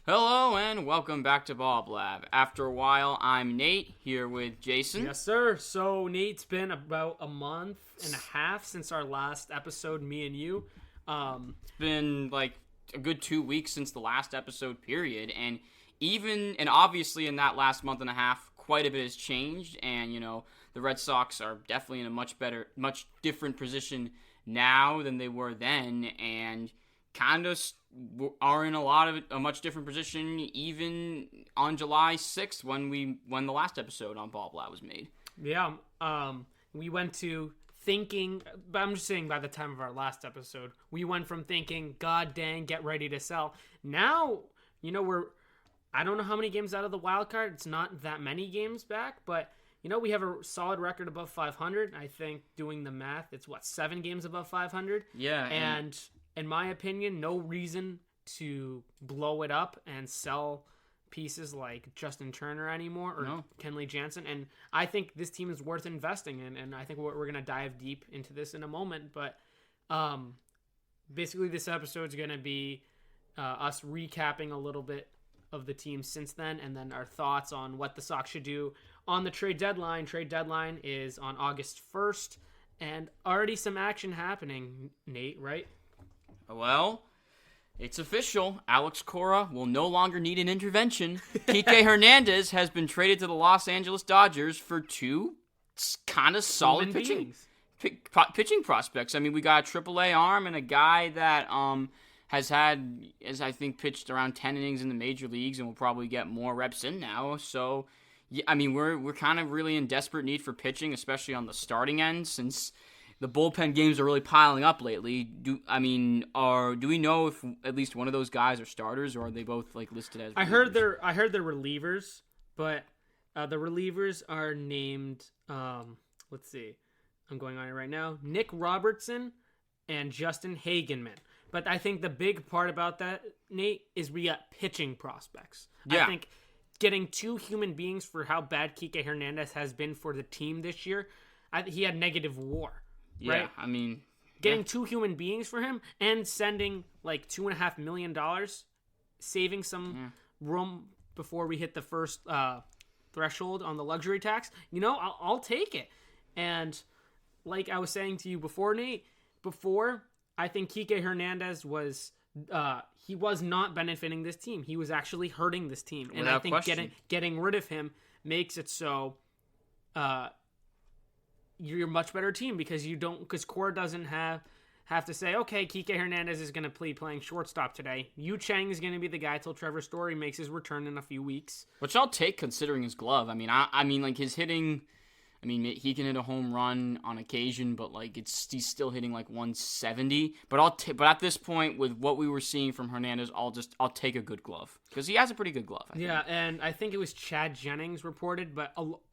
Hello and welcome back to Bob Lab. After a while, I'm Nate here with Jason. Yes, sir. So, Nate, it's been about a month and a half since our last episode, me and you. It's been like a good 2 weeks since the last episode, period. And obviously in that last month and a half, quite a bit has changed. And, the Red Sox are definitely in a much different position now than they were then. And kind of are in a much different position even on July 6th when the last episode on Ball Blah was made. Yeah, we went to thinking, but I'm just saying by the time of our last episode, we went from thinking, God dang, get ready to sell. Now, I don't know how many games out of the wild card. It's not that many games back, but we have a solid record above 500. I think doing the math, it's 7 games above 500? Yeah. And in my opinion, no reason to blow it up and sell pieces like Justin Turner anymore or Kenley Jansen. And I think this team is worth investing in. And I think we're going to dive deep into this in a moment. But basically this episode is going to be us recapping a little bit of the team since then, and then our thoughts on what the Sox should do on the trade deadline. Trade deadline is on August 1st, and already some action happening, Nate, right? Well, it's official. Alex Cora will no longer need an intervention. Kike Hernandez has been traded to the Los Angeles Dodgers for 2 kind of solid pitching prospects. I mean, we got a AAA arm and a guy that has I think, pitched around 10 innings in the major leagues and will probably get more reps in now. So, yeah, I mean, we're kind of really in desperate need for pitching, especially on the starting end, since the bullpen games are really piling up lately. Do we know if at least one of those guys are starters, or are they both listed as relievers? I heard they're relievers, but the relievers are named. Let's see, I'm going on it right now. Nick Robertson and Justin Hagenman. But I think the big part about that, Nate, is we got pitching prospects. Yeah. I think getting 2 human beings for how bad Kike Hernandez has been for the team this year, he had negative WAR. Right? Yeah, I mean, getting 2 human beings for him and sending $2.5 million, saving some room before we hit the first threshold on the luxury tax. I'll take it. And like I was saying to you before, Nate, I think Kike Hernandez was he was not benefiting this team. He was actually hurting this team, and I think getting rid of him makes it so. You're a much better team because Cora doesn't have to say, okay, Kike Hernandez is going to be playing shortstop today. Yu Chang is going to be the guy till Trevor Story makes his return in a few weeks. Which I'll take considering his glove. I mean, his hitting. I mean, he can hit a home run on occasion, but he's still hitting 170. But at this point, with what we were seeing from Hernandez, I'll take a good glove because he has a pretty good glove. I think. And I think it was Chad Jennings reported, but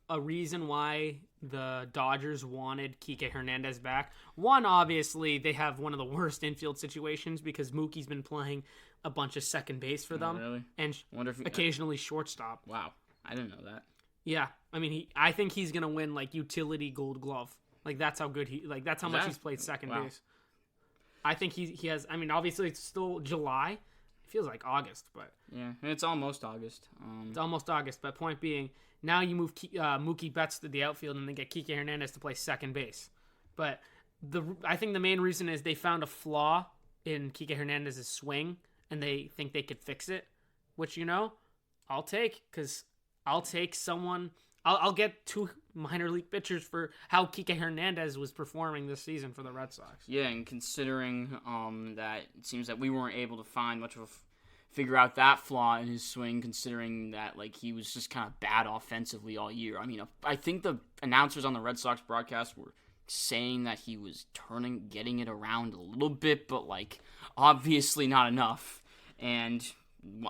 a reason why the Dodgers wanted Kike Hernandez back. One, obviously, they have one of the worst infield situations because Mookie's been playing a bunch of second base for them, really? And occasionally shortstop. Wow, I didn't know that. Yeah, I mean, I think he's gonna win utility Gold Glove. That's how good that's how much he's played second base. I think he has. I mean, obviously it's still July. It feels like August, but yeah, it's almost August. It's almost August. But point being, now you move Mookie Betts to the outfield and then get Kike Hernandez to play second base. But I think the main reason is they found a flaw in Kike Hernandez's swing and they think they could fix it, which I'll take because. I'll take someone. I'll get 2 minor league pitchers for how Kike Hernandez was performing this season for the Red Sox. Yeah, and considering that it seems that we weren't able to find much of figure out that flaw in his swing, considering that he was just kind of bad offensively all year. I mean, I think the announcers on the Red Sox broadcast were saying that he was getting it around a little bit, but obviously not enough. And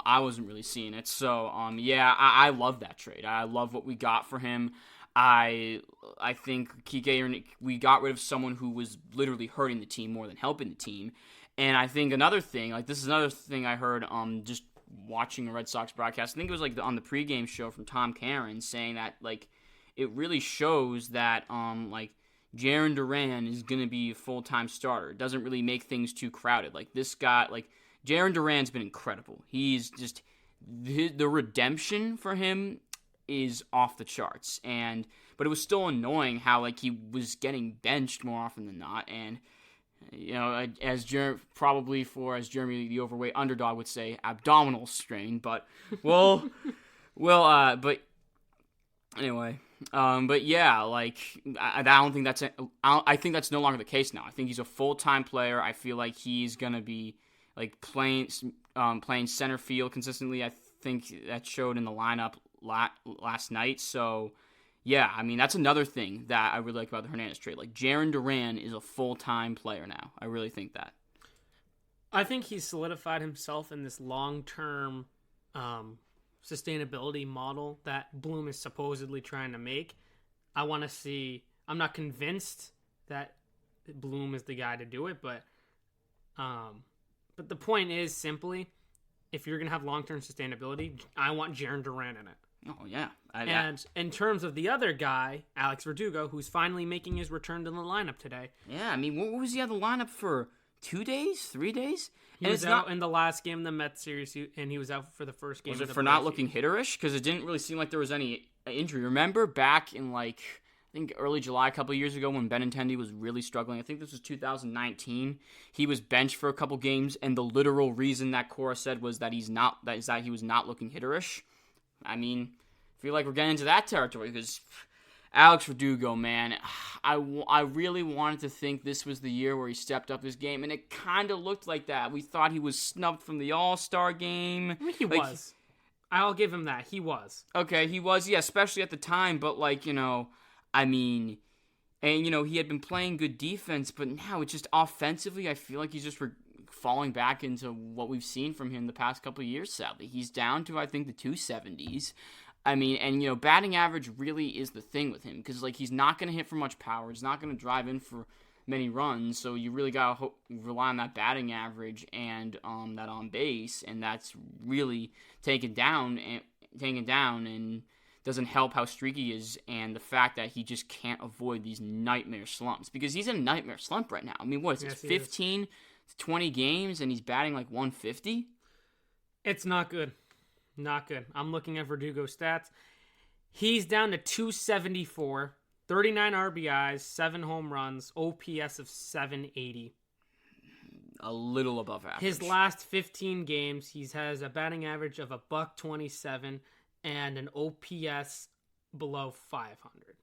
I wasn't really seeing it. So, I love that trade. I love what we got for him. I think we got rid of someone who was literally hurting the team more than helping the team. And I think another thing, this is another thing I heard just watching the Red Sox broadcast. I think it was on the pregame show from Tom Caron saying that it really shows that Jarren Duran is going to be a full-time starter. It doesn't really make things too crowded. This guy, Jarren Duran's been incredible. He's just the redemption for him is off the charts. But it was still annoying how like he was getting benched more often than not, and as Jeremy the overweight underdog would say, abdominal strain. But but anyway, but yeah, like I don't think I think that's no longer the case now. I think he's a full-time player. I feel like he's gonna be like playing center field consistently. I think that showed in the lineup last night. So yeah, I mean that's another thing that I really like about the Hernandez trade. Like Jarren Duran is a full-time player now. I really think that. I think he's solidified himself in this long-term sustainability model that Bloom is supposedly trying to make. I want to see. I'm not convinced that Bloom is the guy to do it, but the point is simply, if you're gonna have long-term sustainability, I want Jarren Duran in it. Oh yeah, and in terms of the other guy, Alex Verdugo, who's finally making his return to the lineup today. Yeah, I mean, what was he out of the lineup for? 2 days, 3 days? He was out in the last game of the Mets series, and he was out for the first game. Was it for not looking hitterish? Because it didn't really seem like there was any injury. Remember back in I think early July, a couple of years ago, when Benintendi was really struggling. I think this was 2019. He was benched for a couple games, and the literal reason that Cora said was that he was not looking hitterish. I mean, I feel like we're getting into that territory because Alex Verdugo, man, I really wanted to think this was the year where he stepped up his game, and it kind of looked like that. We thought he was snubbed from the All-Star game. I mean, he was. I'll give him that. He was. Okay, he was, yeah, especially at the time, but I mean, and he had been playing good defense, but now it's just offensively, I feel like he's just falling back into what we've seen from him the past couple of years, sadly. He's down to, I think, the 270s. I mean, and batting average really is the thing with him because he's not going to hit for much power. He's not going to drive in for many runs. So you really got to rely on that batting average and that on base, and that's really taken down and doesn't help how streaky he is and the fact that he just can't avoid these nightmare slumps because he's in a nightmare slump right now. I mean, what is it, 15 to 20 games and he's batting 150? It's not good. Not good. I'm looking at Verdugo's stats. He's down to 274, 39 RBIs, 7 home runs, OPS of 780. A little above average. His last 15 games, he has a batting average of $127 and an OPS below 500.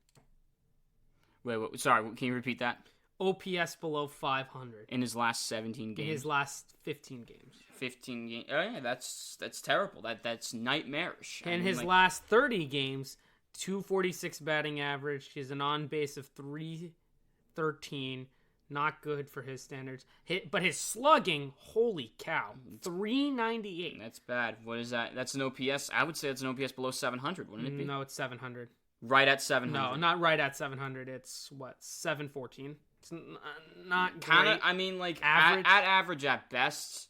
Wait, sorry, can you repeat that? OPS below 500. In his last 17 games? In his last 15 games. 15 games. Oh, yeah, that's terrible. That's nightmarish. In his last 30 games, 246 batting average. He has an on-base of 313. Not good for his standards. But his slugging, holy cow, 398. That's bad. What is that? That's an OPS. I would say it's an OPS below 700, wouldn't it be? No, it's 700. Right at 700. No, not right at 700. It's, 714. It's not kind of. great. I mean, average. At average at best.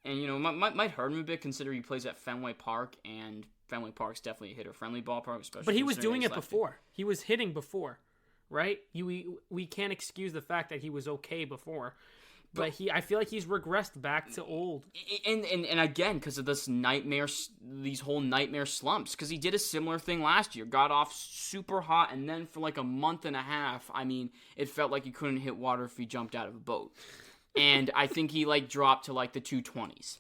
And, might hurt him a bit considering he plays at Fenway Park, and Fenway Park's definitely a hitter-friendly ballpark, especially. But he was doing it before. He was hitting before, right? We can't excuse the fact that he was okay before. But I feel like he's regressed back to old. And again, because of these whole nightmare slumps. Because he did a similar thing last year. Got off super hot, and then for a month and a half, I mean, it felt like he couldn't hit water if he jumped out of a boat. And I think he dropped to the 220s.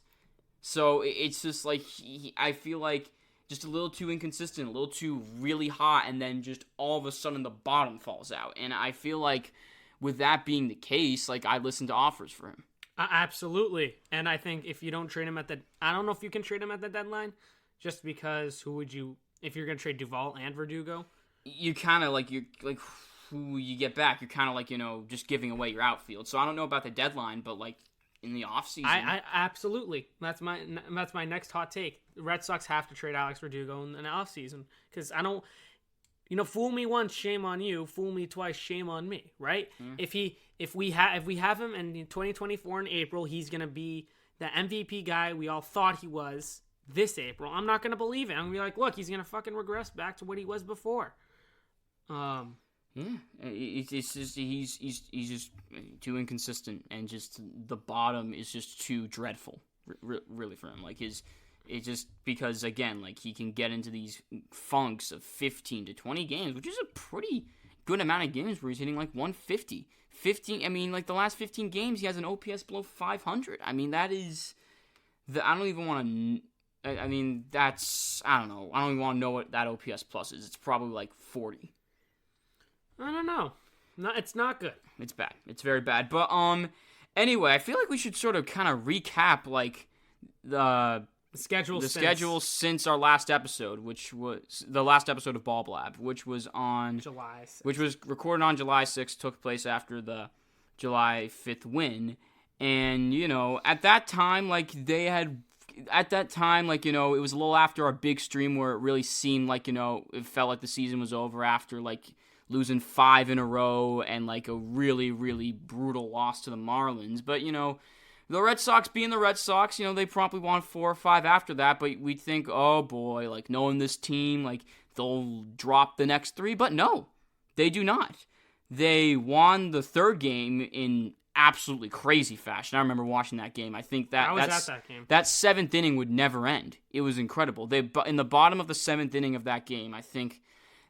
So it's just I feel like just a little too inconsistent, a little too really hot, and then just all of a sudden the bottom falls out. And I feel like with that being the case, I listen to offers for him. Absolutely. And I think if you don't trade him I don't know if you can trade him at the deadline, just because if you're going to trade Duvall and Verdugo? You kind of who you get back, you're kind of just giving away your outfield. So I don't know about the deadline, but in the offseason. I absolutely. That's my next hot take. The Red Sox have to trade Alex Verdugo in the offseason because I don't. Fool me once, shame on you. Fool me twice, shame on me. Right? Mm. If we have him in 2024 in April, he's gonna be the MVP guy we all thought he was this April. I'm not gonna believe it. I'm gonna be like, look, he's gonna fucking regress back to what he was before. Yeah, it's just he's just too inconsistent, and just the bottom is just too dreadful, really for him. It just because, again, like, he can get into these funks of 15 to 20 games, which is a pretty good amount of games where he's hitting like 150. 15, I mean, like, the last 15 games, he has an OPS below 500. I mean, that is... I don't even want to... I mean, that's... I don't know. I don't even want to know what that OPS plus is. It's probably like 40. I don't know. It's not good. It's bad. It's very bad. But, anyway, I feel like we should sort of kind of recap, like, the schedule since our last episode, which was the last episode of Ball Blab, which was on July 6th. Which was recorded on July 6th, took place after the July 5th win. And, you know, at that time, like, it was a little after our big stream where it really seemed like, you know, it felt like the season was over after, like, losing 5 in a row and, like, a really, really brutal loss to the Marlins. But, you know, the Red Sox being the Red Sox, you know, they probably won 4 or 5 after that, but we'd think, oh boy, like, knowing this team, like, they'll drop the next 3, but no, they do not. They won the 3rd game in absolutely crazy fashion. I remember watching that game. I think that I was at that game. That 7th inning would never end. It was incredible. In the bottom of the 7th inning of that game, I think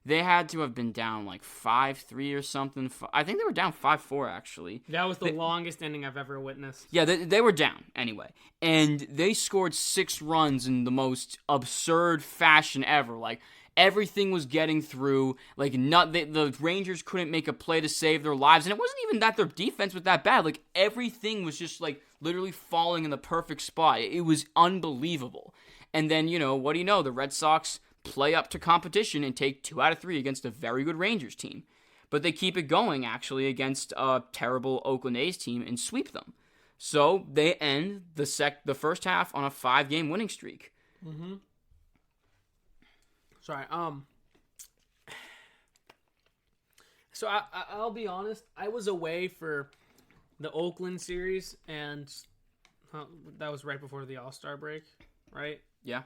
they had to have been down like 5-3 or something. I think they were down 5-4, actually. That was the longest inning I've ever witnessed. Yeah, they were down anyway. And they scored 6 runs in the most absurd fashion ever. Like, everything was getting through. Like, the Rangers couldn't make a play to save their lives. And it wasn't even that their defense was that bad. Like, everything was just, like, literally falling in the perfect spot. It was unbelievable. And then, you know, what do you know? The Red Sox play up to competition and take 2 out of 3 against a very good Rangers team. But they keep it going, actually, against a terrible Oakland A's team and sweep them. So they end the first half on a 5-game winning streak. Mm-hmm. Sorry, So I'll be honest, I was away for the Oakland series, and that was right before the All-Star break, right? Yeah.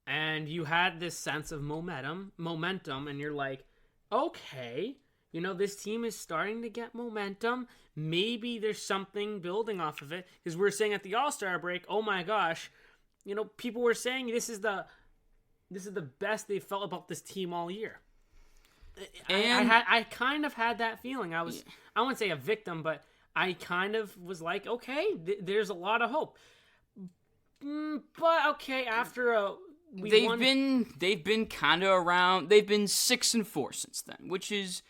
And you had this sense of momentum, and you're like, okay, you know, this team is starting to get momentum. Maybe there's something building off of it. Because we were saying at the All-Star break, oh my gosh, you know, people were saying this is the best they felt about this team all year. And I kind of had that feeling. I wouldn't say a victim, but I kind of was like, okay, there's a lot of hope. But okay, after they've been kind of around. They've been 6-4 since then, which is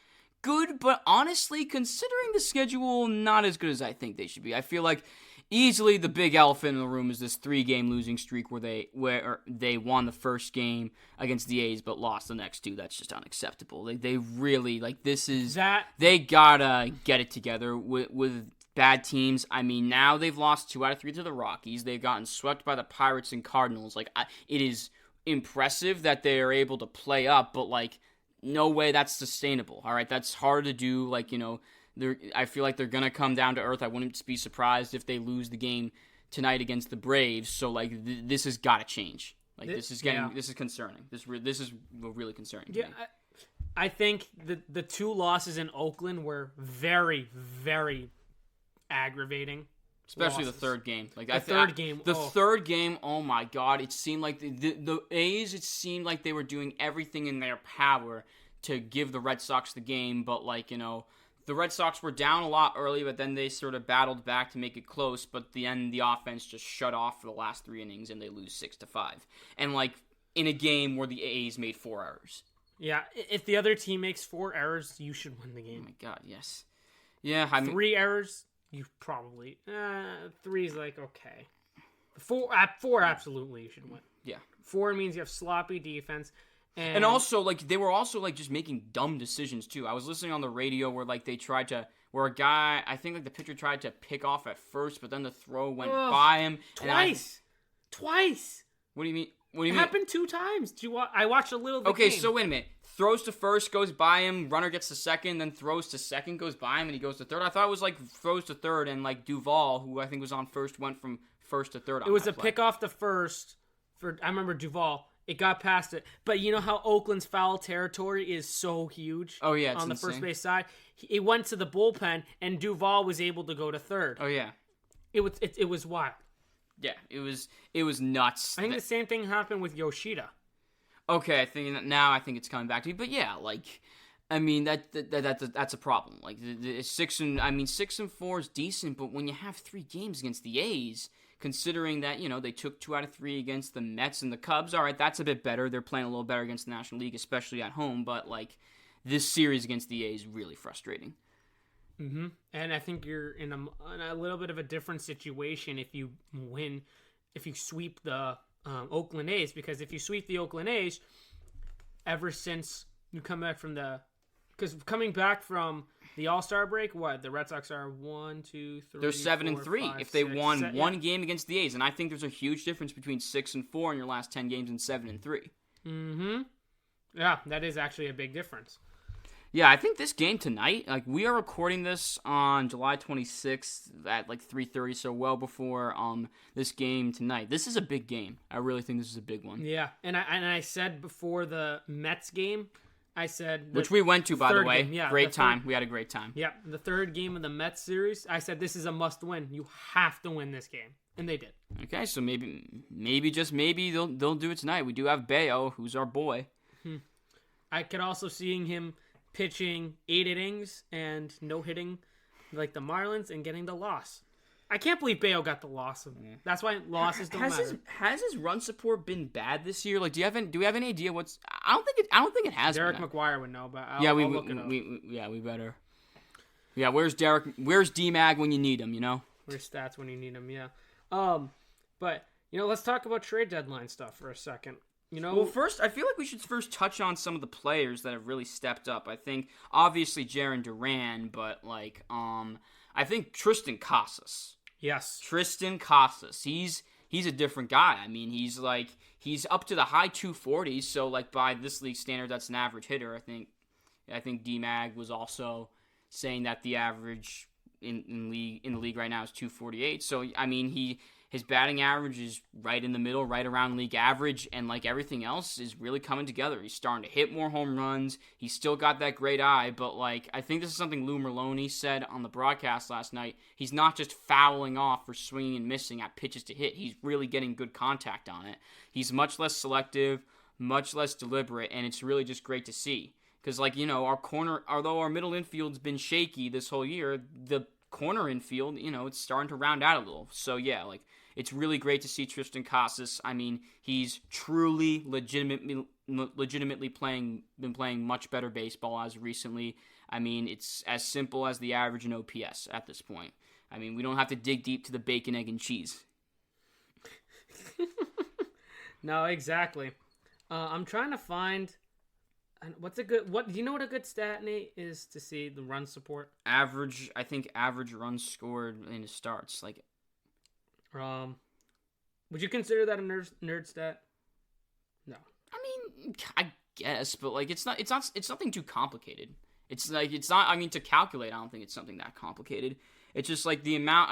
good. But honestly, considering the schedule, not as good as I think they should be. I feel like easily the big elephant in the room is this 3-game losing streak where they won the first game against the A's but lost the next 2. That's just unacceptable. They really, like, this is that they gotta get it together with bad teams. I mean, now they've lost 2 out of 3 to the Rockies. They've gotten swept by the Pirates and Cardinals. Like, it is impressive that they are able to play up, but, like, no way that's sustainable. All right, that's hard to do. Like, you know, I feel like they're gonna come down to earth. I wouldn't be surprised if they lose the game tonight against the Braves. So, like, this has got to change. Like, this is concerning. This is really concerning. To me. I think the 2 losses in Oakland were very, very aggravating. Especially losses. The third game. Like, the third game, oh my God. It seemed like the A's, it seemed like they were doing everything in their power to give the Red Sox the game. But, like, you know, the Red Sox were down a lot early, but then they sort of battled back to make it close. But at the end, the offense just shut off for the last 3 innings, and they lose 6-5. And, like, in a game where the A's made 4 errors. Yeah, if the other team makes 4 errors, you should win the game. Oh my God, yes. Yeah, I mean, 3 errors, you probably 3 is like okay. 4 absolutely you should win. Yeah. 4 means you have sloppy defense. And also, like, they were also, like, just making dumb decisions, too. I was listening on the radio where, like, where a guy, I think, like, the pitcher tried to pick off at first, but then the throw went by him. Twice! What do you mean? It happened 2 times. I watched a little of the game. So wait a minute. Throws to first, goes by him, runner gets to second, then throws to second, goes by him, and he goes to third. I thought it was, like, throws to third, and, like, Duvall, who I think was on first, went from first to third on It was that a play. pick off the first I remember Duvall. It got past it. But you know how Oakland's foul territory is so huge? Oh, yeah, it's on the insane. first base side? It went to the bullpen, and Duvall was able to go to third. Oh, yeah. It was wild. Yeah, it was nuts. I think the same thing happened with Yoshida. Okay, I think it's coming back to me. But yeah, like, I mean that's a problem. Like the 6-4 is decent, but when you have 3 games against the A's, considering that they took 2 out of 3 against the Mets and the Cubs, all right, that's a bit better. They're playing a little better against the National League, especially at home. But like this series against the A's is really frustrating. Mm-hmm. And I think you're in a little bit of a different situation if you sweep the Oakland A's, because if you sweep the Oakland A's, ever since you come back from coming back from the All-Star break, the Red Sox are 1, 2, 3. They're 7-3 5, if they 6, won 7, one game against the A's, and I think there's a huge difference between 6-4 in your last 10 games and 7-3. Mm-hmm. Yeah, that is actually a big difference. Yeah, I think this game tonight, like we are recording this on July 26th at like 3:30, so well before this game tonight. This is a big game. I really think this is a big one. Yeah, and I said before the Mets game, I said which we went to, by the way. Game, yeah, great time. We had a great time. Yeah, the third game of the Mets series, I said this is a must-win. You have to win this game, and they did. Okay, so maybe just maybe they'll do it tonight. We do have Bayo, who's our boy. I could also seeing him pitching 8 innings and no-hitting like the Marlins and getting the loss. I can't believe Bayo got the loss. That's why losses don't matter. Has his run support been bad this year? Like, do we have any idea what's? I don't think it has. Derek been. McGuire would know, but I'll look it up. We better. Yeah, where's Derek? Where's D-Mag when you need him? Where's stats when you need him? Yeah. But let's talk about trade deadline stuff for a second. Well, first, I feel like we should first touch on some of the players that have really stepped up. I think, obviously, Jarren Duran, but, like, I think Tristan Casas. Yes. Tristan Casas. He's a different guy. I mean, he's up to the high 240s, so, like, by this league standard, that's an average hitter. I think D-Mag was also saying that the average in the league right now is 248. So, I mean, his batting average is right in the middle, right around league average, and like everything else is really coming together. He's starting to hit more home runs. He's still got that great eye, but like I think this is something Lou Merloni said on the broadcast last night. He's not just fouling off or swinging and missing at pitches to hit. He's really getting good contact on it. He's much less selective, much less deliberate, and it's really just great to see. Because like although our middle infield's been shaky this whole year, the corner infield, it's starting to round out a little. So yeah, like. It's really great to see Tristan Casas. I mean, he's truly legitimately been playing much better baseball as recently. I mean, it's as simple as the average in OPS at this point. I mean, we don't have to dig deep to the bacon, egg, and cheese. No, exactly. I'm trying to find do you know what a good stat, Nate, is to see the run support? Average runs scored in his starts, like. Would you consider that a nerd stat? No. I mean, I guess, but like it's nothing too complicated. It's not. I mean, to calculate, I don't think it's something that complicated. It's just like the amount.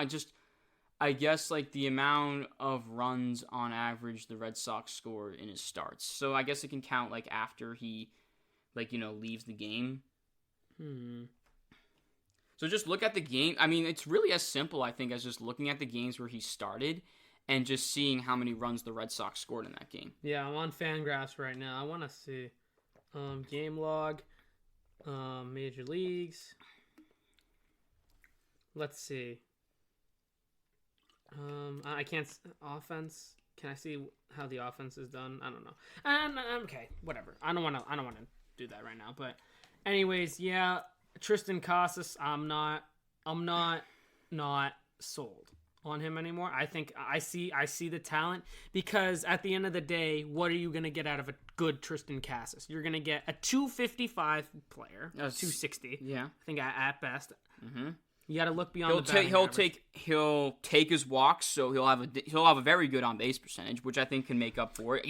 I guess like the amount of runs on average the Red Sox score in his starts. So I guess it can count like after he, leaves the game. So just look at the game. I mean, it's really as simple, I think, as just looking at the games where he started and just seeing how many runs the Red Sox scored in that game. Yeah, I'm on Fangraphs right now. I want to see game log, major leagues. Let's see. I can't offense. Can I see how the offense is done? I don't know. Okay, whatever. I don't want to do that right now. But, anyways, yeah. Tristan Casas, I'm not sold on him anymore. I think I see the talent, because at the end of the day, what are you going to get out of a good Tristan Casas? You're going to get a 255 player, 260. Yeah, I think at best. Mm-hmm. You got to look beyond the batting average. He'll take his walks, so he'll have a very good on base percentage, which I think can make up for it.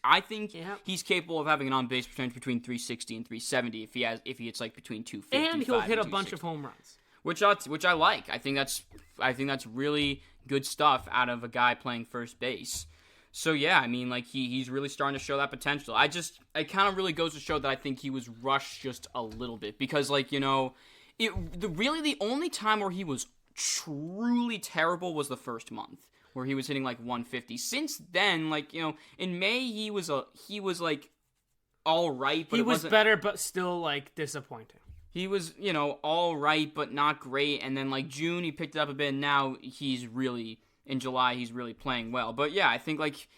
I think he's capable of having an on base percentage between 360 and 370 if he hits like between 250. And he'll hit a bunch of home runs, which I like. I think that's really good stuff out of a guy playing first base. So yeah, I mean, like he's really starting to show that potential. It kind of really goes to show that I think he was rushed just a little bit, because the only time where he was truly terrible was the first month, where he was hitting like 150. Since then, like, in May he was like all right, but he it was wasn't better, but still like disappointing. He was, all right, but not great. And then, like, June, he picked it up a bit. And now in July, he's really playing well. But, yeah, I feel like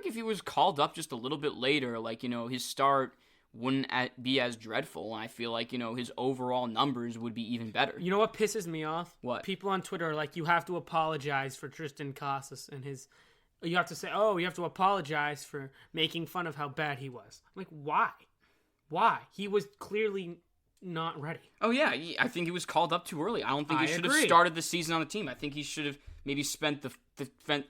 if he was called up just a little bit later, like, his start wouldn't be as dreadful. And I feel like, his overall numbers would be even better. You know what pisses me off? What? People on Twitter are like, you have to apologize for Tristan Casas and his... You have to say, you have to apologize for making fun of how bad he was. I'm like, why? Why? He was clearly... not ready. Oh, yeah. I think he was called up too early. I don't think he should have started the season on the team. I think he should have maybe spent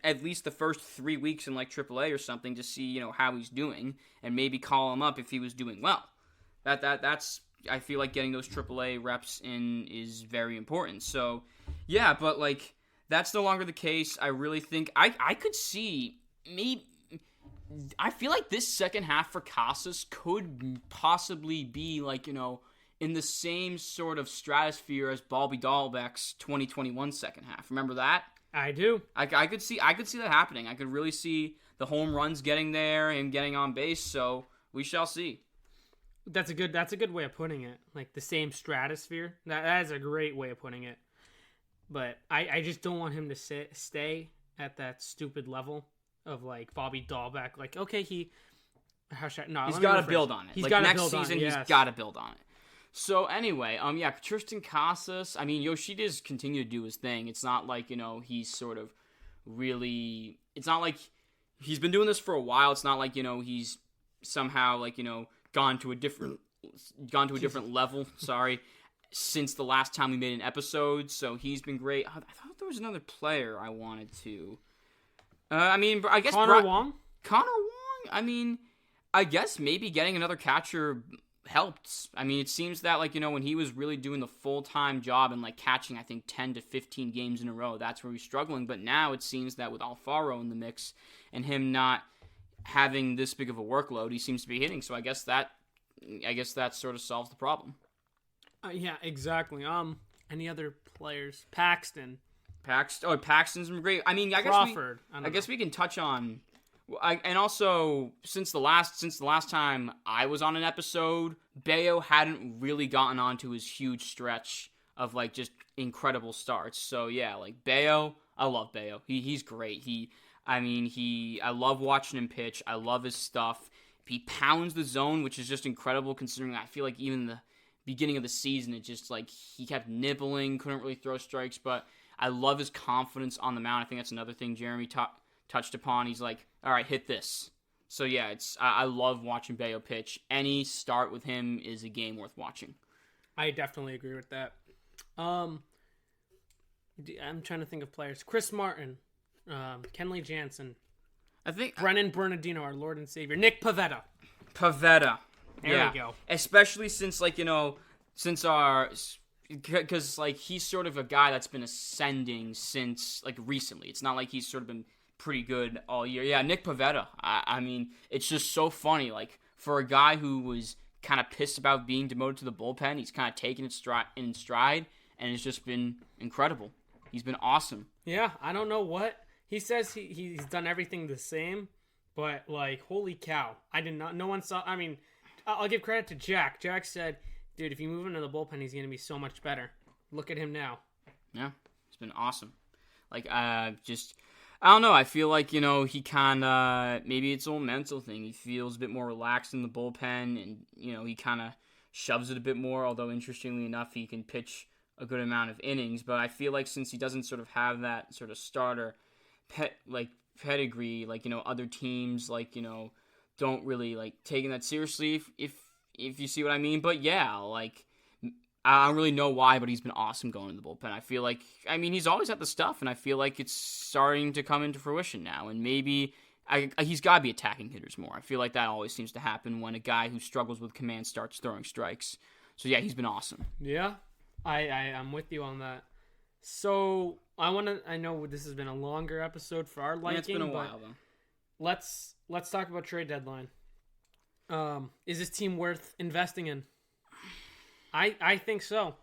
at least the first 3 weeks in like AAA or something to see, how he's doing, and maybe call him up if he was doing well. That's I feel like getting those AAA reps in is very important. So, yeah, but like that's no longer the case. I really think I could see maybe. I feel like this second half for Casas could possibly be like, in the same sort of stratosphere as Bobby Dahlbeck's 2021 second half. Remember that? I do. I could see that happening. I could really see the home runs getting there and getting on base. So we shall see. That's a good way of putting it. Like the same stratosphere. That is a great way of putting it. But I just don't want him to stay at that stupid level of like Bobby Dahlbeck. Like, okay, he's got to build on it. He's like got to next build season, on it. Yes. He's got to build on it. So anyway, Tristan Casas, I mean, Yoshida's continued to do his thing. It's not like, he's sort of really, it's not like he's been doing this for a while. It's not like, he's somehow like, gone to a different level, since the last time we made an episode. So he's been great. I thought there was another player I wanted to, I guess Connor Wong, I mean, I guess maybe getting another catcher helped. I mean, it seems that, like, when he was really doing the full-time job and, like, catching, I think, 10 to 15 games in a row, that's where he's struggling. But now it seems that with Alfaro in the mix and him not having this big of a workload, he seems to be hitting. So I guess that sort of solves the problem. Yeah, exactly. Any other players? Paxton's been great. I mean, Crawford. I guess we can touch on... and also, since the last time I was on an episode, Bayo hadn't really gotten onto his huge stretch of like just incredible starts. So yeah, like Bayo, I love Bayo. He's great. I love watching him pitch. I love his stuff. He pounds the zone, which is just incredible considering I feel like even the beginning of the season, it just like he kept nibbling, couldn't really throw strikes. But I love his confidence on the mound. I think that's another thing Jeremy touched upon. He's like, all right, hit this. So yeah, I love watching Bayo pitch. Any start with him is a game worth watching. I definitely agree with that. I'm trying to think of players. Chris Martin, Kenley Jansen, I think Brennan Bernardino, our Lord and Savior, Nick Pivetta. There we go. Especially since because like he's sort of a guy that's been ascending since like recently. It's not like he's sort of been pretty good all year. Yeah, Nick Pivetta. I mean, it's just so funny. Like, for a guy who was kind of pissed about being demoted to the bullpen, he's kind of taken it in stride, and it's just been incredible. He's been awesome. Yeah, I don't know what. He says he's done everything the same, but, like, holy cow. I did not. No one saw. I mean, I'll give credit to Jack. Jack said, dude, if you move into the bullpen, he's going to be so much better. Look at him now. Yeah, it's been awesome. Like, I don't know. I feel like, he kind of, maybe it's a little mental thing. He feels a bit more relaxed in the bullpen, and, he kind of shoves it a bit more, although interestingly enough, he can pitch a good amount of innings. But I feel like since he doesn't sort of have that sort of starter pedigree, like, other teams, like, don't really, like, taking that seriously, if you see what I mean. But yeah, like, I don't really know why, but he's been awesome going in the bullpen. I feel like, he's always had the stuff, and I feel like it's starting to come into fruition now. And maybe he's got to be attacking hitters more. I feel like that always seems to happen when a guy who struggles with command starts throwing strikes. So yeah, he's been awesome. Yeah, I'm with you on that. So I know this has been a longer episode for our liking. It's been a while though. Let's talk about trade deadline. Is this team worth investing in? I think so.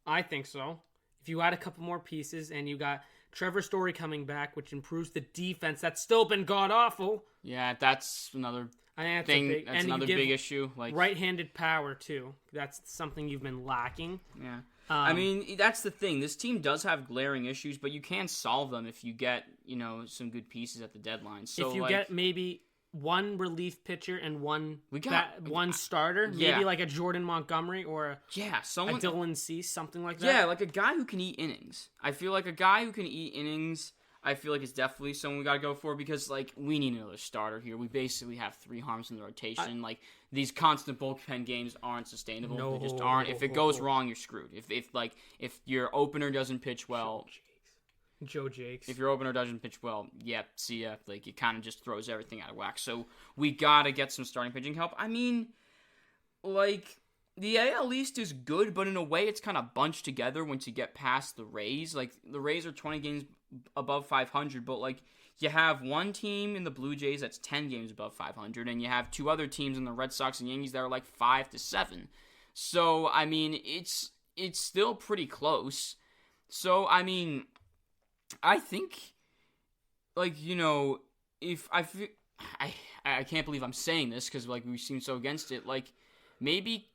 If you add a couple more pieces and you got Trevor Story coming back, which improves the defense. That's still been god-awful. Yeah, that's another I think that's thing. big, That's another big issue. Like right-handed power, too. That's something you've been lacking. Yeah. I mean, that's the thing. This team does have glaring issues, but you can solve them if you get, some good pieces at the deadline. So if you get maybe one relief pitcher and one starter, yeah. maybe like a Jordan Montgomery or a Dylan Cease, something like that. Yeah, like a guy who can eat innings. I feel like a guy who can eat innings, I feel like is definitely someone we got to go for because, like, we need another starter here. We basically have 3 arms in the rotation. These constant bullpen games aren't sustainable. No. They just aren't. If it goes wrong, you're screwed. If your opener doesn't pitch well... Joe Jakes. If your opener doesn't pitch well, see ya. Like, it kind of just throws everything out of whack. So, we gotta get some starting pitching help. I mean, like, the AL East is good, but in a way it's kind of bunched together once you get past the Rays. Like, the Rays are 20 games above 500, but, like, you have one team in the Blue Jays that's 10 games above 500, and you have 2 other teams in the Red Sox and Yankees that are, like, 5 to 7. So, I mean, it's still pretty close. So, I mean... I think, like, if I feel, I can't believe I'm saying this because, like, we seem so against it. Like, maybe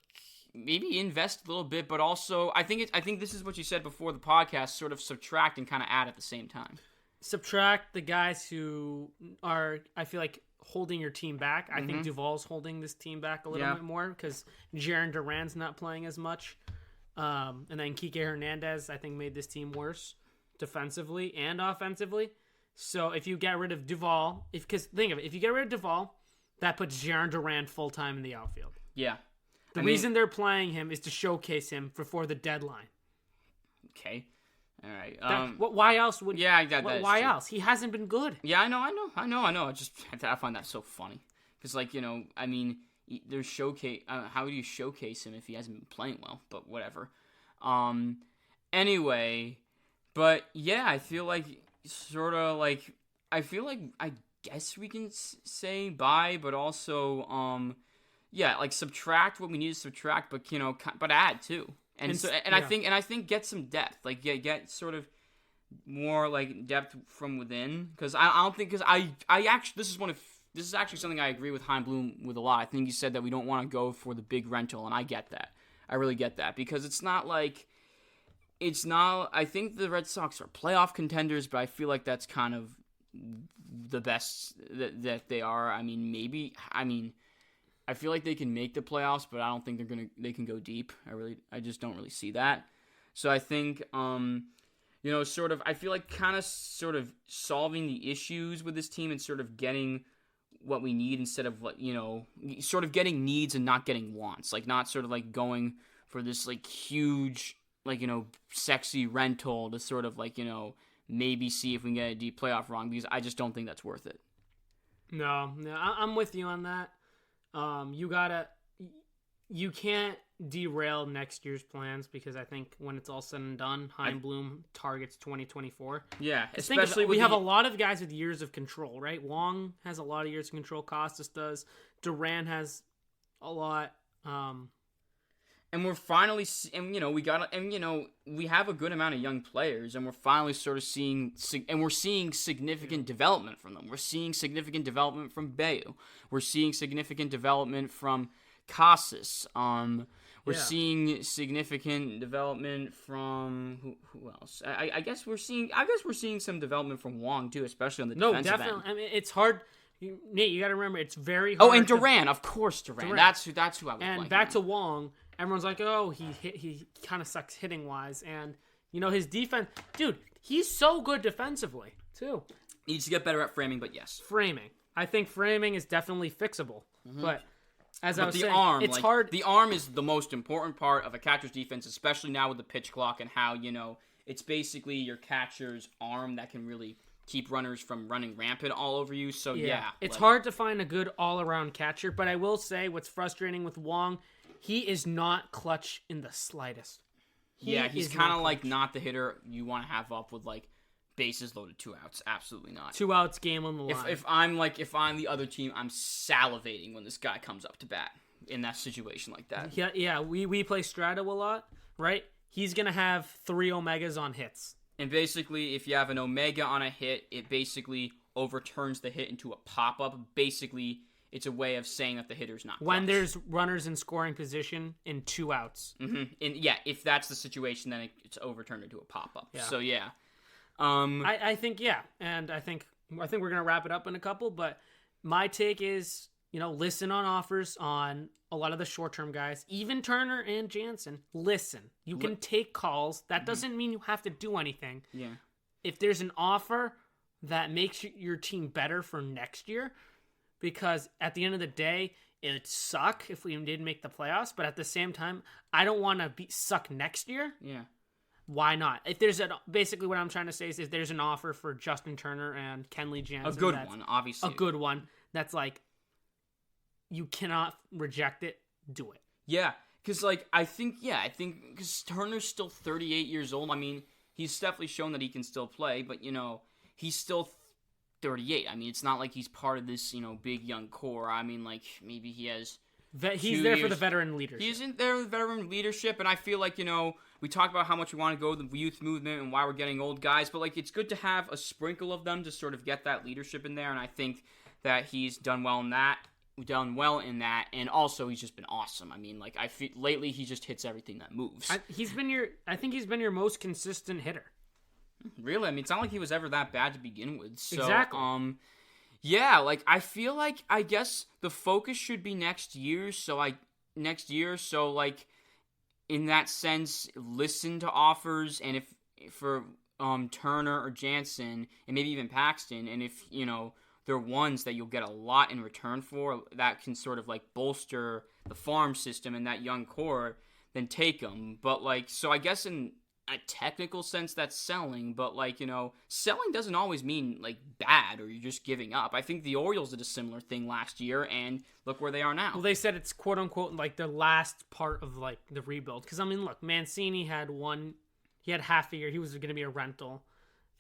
invest a little bit, but also I think this is what you said before the podcast. Sort of subtract and kind of add at the same time. Subtract the guys who are, I feel like, holding your team back. I think Duvall's holding this team back a little bit more because Jarren Duran's not playing as much, and then Kike Hernandez I think made this team worse. Defensively and offensively. So if you get rid of Duvall, because think of it, if you get rid of Duvall, that puts Jarren Duran full-time in the outfield. Yeah. The reason they're playing him is to showcase him before the deadline. Okay. All right. Why else would... Yeah, I got that. Why else? He hasn't been good. Yeah, I know. I find that so funny. Because, like, I mean, there's showcase... how do you showcase him if he hasn't been playing well? But whatever. Anyway... But, yeah, I feel like, I guess we can say bye, but also, subtract what we need to subtract, but, but add, too. I think get some depth, like, get sort of more, like, depth from within, because I don't think, because I actually, this is actually something I agree with Hein Bloom with a lot. I think he said that we don't want to go for the big rental, and I get that. I really get that, because it's not like... I think the Red Sox are playoff contenders, but I feel like that's kind of the best that they are. I mean, I feel like they can make the playoffs, but I don't think they can go deep. I just don't really see that. So I think, I feel like kind of sort of solving the issues with this team and sort of getting what we need instead of what, sort of getting needs and not getting wants. Like, not sort of like going for this, like, huge... like, sexy rental to sort of, like, maybe see if we can get a deep playoff run, because I just don't think that's worth it. No, I'm with you on that. You can't derail next year's plans, because I think when it's all said and done, Hein Bloom targets 2024. Yeah, especially we have a lot of guys with years of control, right? Wong has a lot of years of control. Costas does. Duran has a lot. And we're finally, we have a good amount of young players, and we're finally sort of seeing significant development from them. We're seeing significant development from Bayo. We're seeing significant development from Casas. We're seeing significant development from who else? I guess we're seeing some development from Wong too, especially on the defensive end. I mean, it's hard. Nate, you got to remember, it's very hard. Oh, and Duran, of course, Duran. That's who I was playing. And back to Wong. Everyone's like, oh, he kind of sucks hitting wise, and his defense, dude, he's so good defensively too. He needs to get better at framing, but yes, framing. I think framing is definitely fixable, but I was saying, arm, it's hard. The arm is the most important part of a catcher's defense, especially now with the pitch clock and how it's basically your catcher's arm that can really keep runners from running rampant all over you. So yeah it's hard to find a good all-around catcher. But I will say, what's frustrating with Wong. He is not clutch in the slightest. He's kind of like not the hitter you want to have up with like bases loaded, 2 outs. Absolutely not. 2 outs, game on the line. If I'm the other team, I'm salivating when this guy comes up to bat in that situation like that. Yeah. We play Strato a lot, right? He's gonna have 3 Omegas on hits And basically, if you have an omega on a hit, it basically overturns the hit into a pop-up. Basically, it's a way of saying that the hitter's not when clutch. there's runners in scoring position in 2 outs. And if that's the situation, then it's overturned into a pop-up. Yeah. So yeah, I think and I think we're gonna wrap it up in a couple. But my take is, listen on offers on a lot of the short-term guys, even Turner and Jansen. Listen, you can take calls. That doesn't mean you have to do anything. Yeah. If there's an offer that makes your team better for next year, because at the end of the day, it'd suck if we didn't make the playoffs. But at the same time, I don't want to suck next year. Yeah. Why not? If there's basically what I'm trying to say is if there's an offer for Justin Turner and Kenley Jansen, A good one, obviously. A good one. That's like, you cannot reject it. Do it. Yeah, because I think because Turner's still 38 years old. I mean, he's definitely shown that he can still play, but he's still 38. I mean, it's not like he's part of this big young core. I mean, maybe he has. He's there for the veteran leadership. He isn't there with veteran leadership, and I feel like we talk about how much we want to go with the youth movement and why we're getting old guys, but it's good to have a sprinkle of them to sort of get that leadership in there, and I think that he's done well in that. And also he's just been awesome. I mean, I feel lately he just hits everything that moves. I think he's been your most consistent hitter. Really? I mean, it's not like he was ever that bad to begin with. So, exactly. Yeah, I feel like I guess the focus should be next year. So in that sense, listen to offers, and if for Turner or Jansen and maybe even Paxton, and if they're ones that you'll get a lot in return for, that can sort of bolster the farm system and that young core, then take them. But so I guess in a technical sense that's selling, but selling doesn't always mean bad or you're just giving up. I think the Orioles did a similar thing last year, and look where they are now. Well, they said it's quote unquote the last part of the rebuild. Because I mean, look, Mancini had half a year. He was going to be a rental,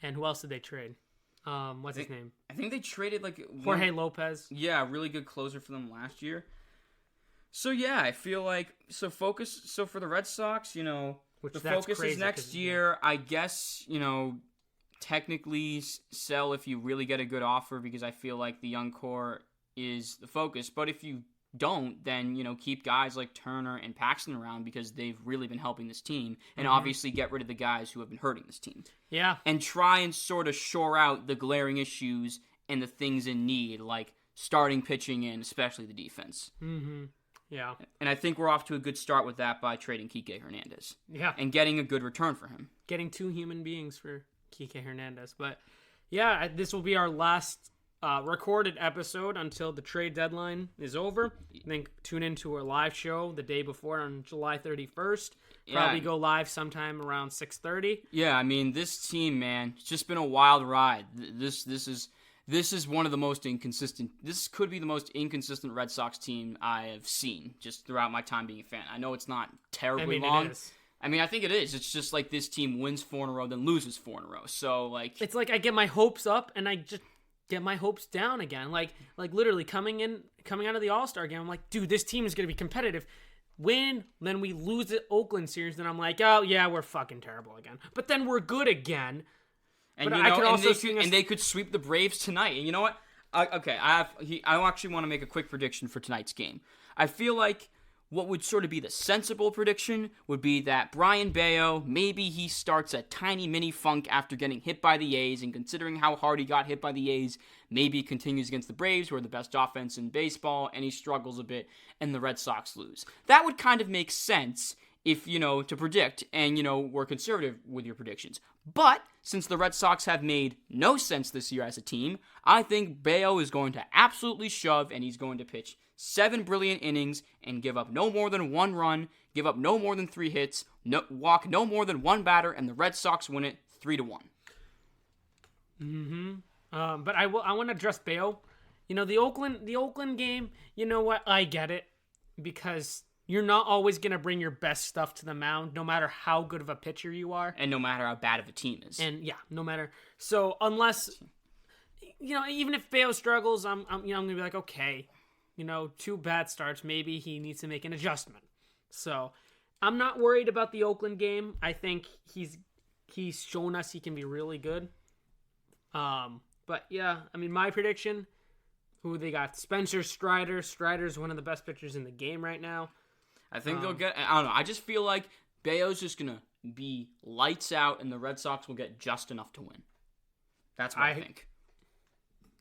and who else did they trade? What's his name? I think they traded Jorge Lopez. Yeah, a really good closer for them last year. So yeah, I feel focus. So for the Red Sox, Which the focus is next year. I guess technically sell if you really get a good offer, because I feel like the young core is the focus. But if you don't, then keep guys like Turner and Paxton around, because they've really been helping this team, and obviously get rid of the guys who have been hurting this team. Yeah, and try and sort of shore out the glaring issues and the things in need, like starting pitching and especially the defense. Mm-hmm. Yeah, and I think we're off to a good start with that by trading Kike Hernandez. Yeah, and getting a good return for him. Getting 2 human beings for Kike Hernandez, but yeah, this will be our last recorded episode until the trade deadline is over. I think tune into our live show the day before on July 31st. Probably go live sometime around 6:30. Yeah, I mean, this team, man, it's just been a wild ride. This is one of the most inconsistent. This could be the most inconsistent Red Sox team I have seen just throughout my time being a fan. I know it's not terribly long. It is. I mean, I think it is. It's just this team wins 4 in a row, then loses 4 in a row. So it's I get my hopes up and I just get my hopes down again. Literally coming out of the All-Star game, I'm like, dude, this team is going to be competitive. Win, then we lose the Oakland series, then I'm like, oh yeah, we're fucking terrible again. But then we're good again. And they could sweep the Braves tonight. And you know what? I actually want to make a quick prediction for tonight's game. I feel like what would sort of be the sensible prediction would be that Brian Bayo, maybe he starts a tiny mini funk after getting hit by the A's, and considering how hard he got hit by the A's, maybe he continues against the Braves, who are the best offense in baseball, and he struggles a bit, and the Red Sox lose. That would kind of make sense if, to predict, and, we're conservative with your predictions. But since the Red Sox have made no sense this year as a team, I think Bayo is going to absolutely shove, and he's going to pitch 7 brilliant innings and give up no more than 1 run, give up no more than 3 hits, walk no more than 1 batter, and the Red Sox win it 3-1. Mm-hmm. But I want to address Bayo. The Oakland game, you know what? I get it, because you're not always going to bring your best stuff to the mound, no matter how good of a pitcher you are. And no matter how bad of a team is. And yeah, no matter. So unless, even if Bayo struggles, I'm going to be like, okay, 2 bad starts, maybe he needs to make an adjustment. So I'm not worried about the Oakland game. I think he's He's shown us he can be really good. But yeah, I mean, my prediction, who they got, Spencer Strider. Strider's one of the best pitchers in the game right now. I think they'll get, I don't know, I just feel like Bayo's just going to be lights out and the Red Sox will get just enough to win. That's what I think.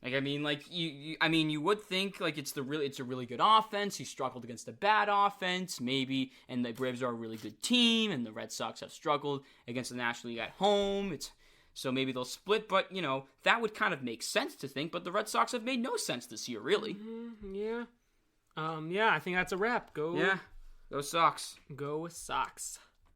Like, I mean, like, you would think, like, it's a really good offense. He struggled against a bad offense, maybe, and the Braves are a really good team, and the Red Sox have struggled against the National League at home. So maybe they'll split, but, that would kind of make sense to think, but the Red Sox have made no sense this year, really. Yeah. I think that's a wrap. Go Sox. Go Sox.